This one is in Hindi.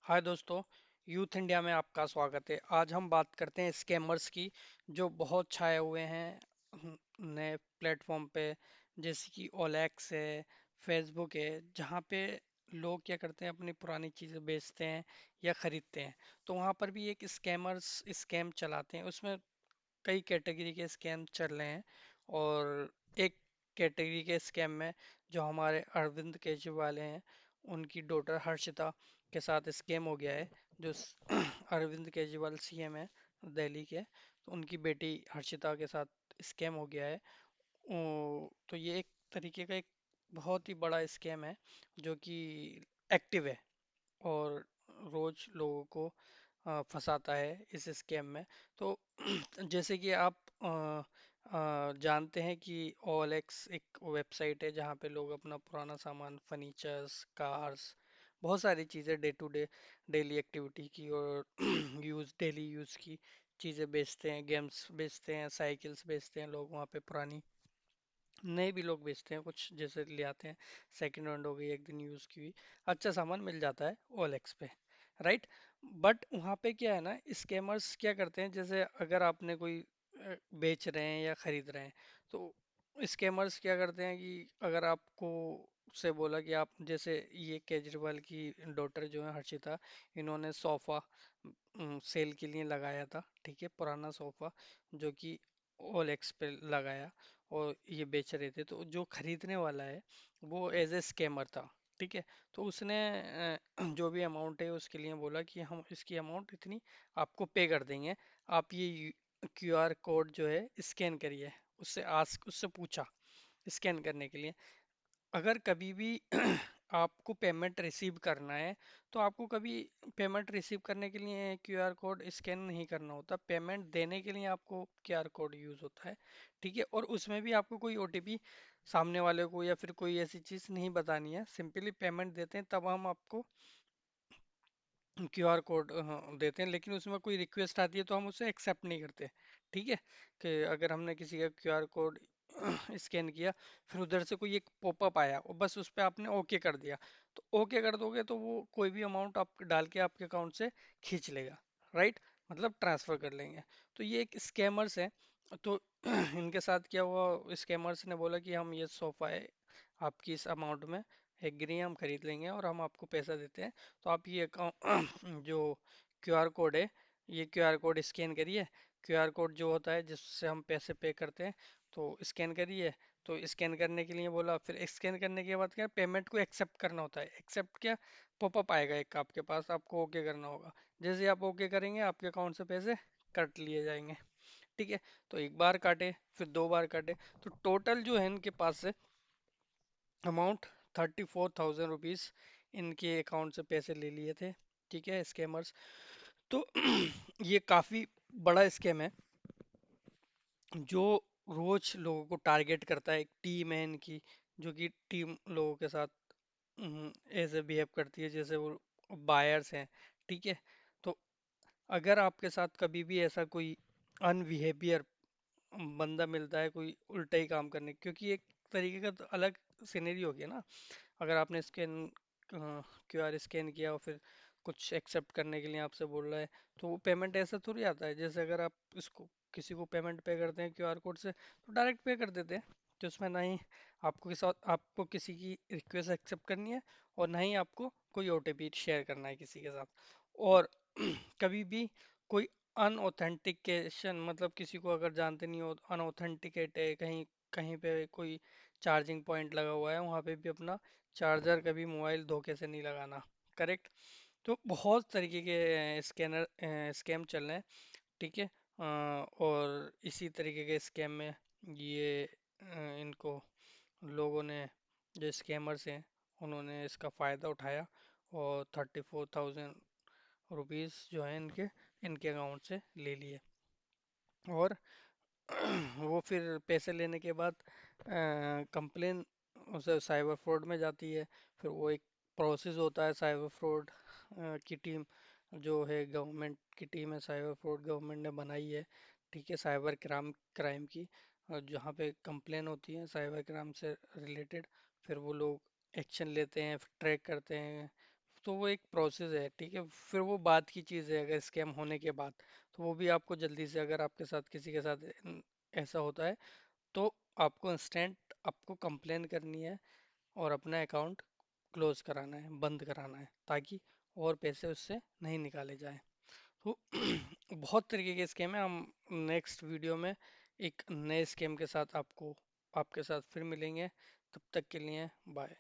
हाय दोस्तों। यूथ इंडिया में आपका स्वागत है। आज हम बात करते हैं स्कैमर्स की, जो बहुत छाए हुए हैं नए प्लेटफॉर्म पे, जैसे कि ओलेक्स है, फेसबुक है, जहाँ पे लोग क्या करते हैं, अपनी पुरानी चीज़ें बेचते हैं या खरीदते हैं। तो वहाँ पर भी एक स्कैमर्स स्कैम चलाते हैं। उसमें कई कैटेगरी के स्कैम चल रहे हैं, और एक कैटेगरी के स्कैम में जो हमारे अरविंद केजरीवाल हैं, उनकी डॉटर हर्षिता के साथ स्कैम हो गया है। जो अरविंद केजरीवाल सीएम है दिल्ली के, तो उनकी बेटी हर्षिता के साथ स्कैम हो गया है। तो ये एक तरीके का एक बहुत ही बड़ा स्कैम है, जो कि एक्टिव है और रोज लोगों को फंसाता है इस स्कैम में। तो जैसे कि आप जानते हैं कि OLX एक वेबसाइट है, जहाँ पे लोग अपना पुराना सामान, फर्नीचर्स, कार्स, बहुत सारी चीज़ें day to day daily activity की और यूज़ डेली यूज़ की चीज़ें बेचते हैं। गेम्स बेचते हैं, साइकिल्स बेचते हैं लोग वहाँ पे पुरानी। नए भी लोग बेचते हैं, कुछ जैसे ले आते हैं, सेकंड हैंड हो गई, एक दिन यूज़ की हुई, अच्छा सामान मिल जाता है OLX पे, राइट। बट वहाँ पे क्या है ना, स्कैमर्स क्या करते हैं, जैसे अगर आपने कोई बेच रहे हैं या खरीद रहे हैं, तो स्कैमर्स क्या करते हैं कि अगर आपको से बोला कि आप, जैसे ये केजरीवाल की डॉटर जो है हर्षिता, इन्होंने सोफा सेल के लिए लगाया था, ठीक है, पुराना सोफा, जो कि OLX पे लगाया और ये बेच रहे थे। तो जो खरीदने वाला है वो एज ए स्कैमर था, ठीक है। तो उसने जो भी अमाउंट है उसके लिए बोला कि हम इसकी अमाउंट इतनी आपको पे कर देंगे, आप ये QR कोड जो है स्कैन करिए। उससे पूछा स्कैन करने के लिए। अगर कभी भी आपको पेमेंट रिसीव करना है, तो आपको कभी पेमेंट रिसीव करने के लिए QR कोड स्कैन नहीं करना होता, पेमेंट देने के लिए आपको QR कोड यूज होता है, ठीक है। और उसमें भी आपको कोई OTP सामने वाले को या फिर कोई ऐसी चीज नहीं बतानी है, सिंपली पेमेंट देते हैं, तब हम आपको QR कोड देते हैं। लेकिन उसमें कोई रिक्वेस्ट आती है तो हम उसे एक्सेप्ट नहीं करते, ठीक है। कि अगर हमने किसी का QR कोड स्कैन किया, फिर उधर से कोई एक पॉपअप आया और बस उस पर आपने ओके कर दिया, तो ओके कर दोगे तो वो कोई भी अमाउंट आप डाल के आपके अकाउंट से खींच लेगा, राइट, मतलब ट्रांसफर कर लेंगे। तो ये एक स्कैमर्स है। तो इनके साथ क्या हुआ, स्कैमर्स ने बोला कि हम ये सोफा है आपकी इस अमाउंट में एग्री, हम खरीद लेंगे और हम आपको पैसा देते हैं। तो आप ये अकाउंट जो QR कोड है, ये QR कोड स्कैन करिए। QR कोड जो होता है जिससे हम पैसे पे करते हैं, तो स्कैन करिए। तो स्कैन करने के लिए बोला, फिर स्कैन करने के बाद क्या, पेमेंट को एक्सेप्ट करना होता है। एक्सेप्ट क्या, पॉपअप आएगा एक आपके पास, आपको ओके करना होगा। जैसे ही आप ओके करेंगे, आपके अकाउंट से पैसे कट लिए जाएंगे, ठीक है। तो एक बार काटे, फिर दो बार काटे, तो टोटल जो है इनके पास से अमाउंट 34,000 रुपीज इनके अकाउंट से पैसे ले लिए थे, ठीक है, स्कैमर्स। तो ये काफी बड़ा स्कैम है, जो रोज लोगों को टारगेट करता है। एक टीम है इनकी, जो कि टीम लोगों के साथ ऐसे बिहेव करती है जैसे वो बायर्स हैं, ठीक है। तो अगर आपके साथ कभी भी ऐसा कोई अनबिहेवियर बंदा मिलता है, कोई उल्टा ही काम करने, क्योंकि एक तरीके का तो अलग सिनेरियो हो गया ना। अगर आपने स्कैन QR स्कैन किया और फिर कुछ एक्सेप्ट करने के लिए आपसे बोल रहा है, तो वो पेमेंट ऐसा थोड़ी आता है। जैसे अगर आप इसको किसी को पेमेंट पे करते हैं QR कोड से, तो डायरेक्ट पे कर देते हैं। तो उसमें ना ही आपको किसी की रिक्वेस्ट एक्सेप्ट करनी है, और ना ही आपको कोई OTP शेयर करना है किसी के साथ। और कभी भी कोई अनऑथेंटिकेशन, मतलब किसी को अगर जानते नहीं हो, अनऑथेंटिकेट है कहीं, कहीं पे कोई चार्जिंग पॉइंट लगा हुआ है, वहाँ पे भी अपना चार्जर कभी मोबाइल धोखे से नहीं लगाना, करेक्ट। तो बहुत तरीके के स्कैम चल रहे हैं, ठीक है। और इसी तरीके के स्कैम में ये इनको लोगों ने, जो स्कैमर्स हैं, उन्होंने इसका फ़ायदा उठाया और 34,000 रुपीज़ जो है इनके इनके अकाउंट से ले लिए। और वो फिर पैसे लेने के बाद कंप्लेन उसे साइबर फ्रॉड में जाती है। फिर वो एक प्रोसेस होता है साइबर फ्रॉड की टीम, जो है गवर्नमेंट की टीम है, साइबर फ्रॉड गवर्नमेंट ने बनाई है, ठीक है, साइबर क्राइम क्राइम की। और जहाँ पे कंप्लेन होती है साइबर क्राइम से रिलेटेड, फिर वो लोग एक्शन लेते हैं, फिर ट्रैक करते हैं, तो वो एक प्रोसेस है, ठीक है। फिर वो बात की चीज़ है, अगर स्कैम होने के बाद तो वो भी आपको जल्दी से, अगर आपके साथ किसी के साथ ऐसा होता है, तो आपको इंस्टेंट आपको कंप्लेन करनी है और अपना अकाउंट क्लोज कराना है, बंद कराना है, ताकि और पैसे उससे नहीं निकाले जाए। तो बहुत तरीके के स्कैम है। हम नेक्स्ट वीडियो में एक नए स्कैम के साथ आपके साथ फिर मिलेंगे। तब तक के लिए बाय।